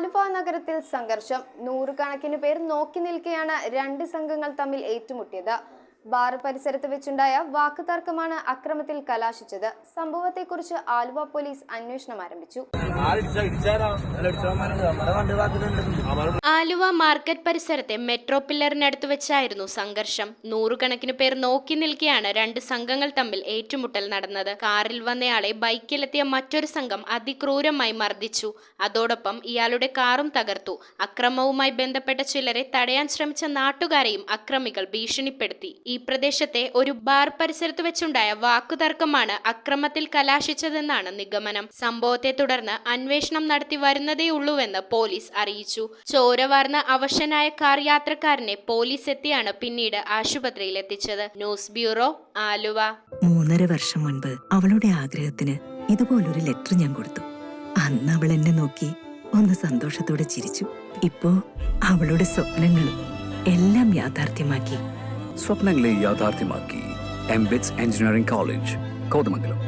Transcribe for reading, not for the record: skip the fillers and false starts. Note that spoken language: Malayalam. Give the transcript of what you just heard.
ആലുവ നഗരത്തിൽ സംഘർഷം. നൂറുകണക്കിന് പേർ നോക്കി നിൽക്കെയാണ് രണ്ട് സംഘങ്ങൾ തമ്മിൽ ഏറ്റുമുട്ടിയത്. ബാർ പരിസരത്ത് വെച്ചുണ്ടായ വാക്കുതർക്കമാണ് അക്രമത്തിൽ കലാശിച്ചത്. സംഭവത്തെക്കുറിച്ച് ആലുവ പോലീസ് അന്വേഷണം ആരംഭിച്ചു. ആലുവ മാർക്കറ്റ് പരിസരത്തെ മെട്രോ പില്ലറിനടുത്ത് വെച്ചായിരുന്നു സംഘർഷം. നൂറുകണക്കിന് പേർ നോക്കി നിൽക്കെയാണ് രണ്ട് സംഘങ്ങൾ തമ്മിൽ ഏറ്റുമുട്ടൽ നടന്നത്. കാറിൽ വന്നയാളെ ബൈക്കിലെത്തിയ മറ്റൊരു സംഘം അതിക്രൂരമായി മർദ്ദിച്ചു. അതോടൊപ്പം ഇയാളുടെ കാറും തകർത്തു. അക്രമവുമായി ബന്ധപ്പെട്ട ചിലരെ തടയാൻ ശ്രമിച്ച നാട്ടുകാരെയും അക്രമികൾ ഭീഷണിപ്പെടുത്തി. ഈ പ്രദേശത്തെ ഒരു ബാർ പരിസരത്ത് വെച്ചുണ്ടായ വാക്കുതർക്കമാണ് അക്രമത്തിൽ കലാശിച്ചതെന്നാണ് നിഗമനം. സംഭവത്തെ തുടർന്ന് അന്വേഷണം നടത്തി വരുന്നതേയുള്ളൂവെന്ന് പോലീസ് അറിയിച്ചു. ചോരവാർന്ന അവശനായ കാർ യാത്രക്കാരനെ പോലീസ് എത്തിയാണ് പിന്നീട് ആശുപത്രിയിൽ എത്തിച്ചത്. News bureau, Aluva. 3.5 വർഷം മുൻപ് അവളുടെ ആഗ്രഹത്തിന് ഇതുപോലൊരു ലെറ്റർ ഞാൻ കൊടുത്തു. അന്ന് അവൾ എന്നെ നോക്കി ഒന്ന് സന്തോഷത്തോടെ ചിരിച്ചു. ഇപ്പോ അവളുടെ സ്വപ്നങ്ങളും എല്ലാം യാഥാർത്ഥ്യമാക്കി. സ്വപ്നങ്ങളെ യാഥാർത്ഥ്യമാക്കി എംബിറ്റ്സ് എഞ്ചിനീയറിംഗ് കോളേജ്, കോതമംഗലം.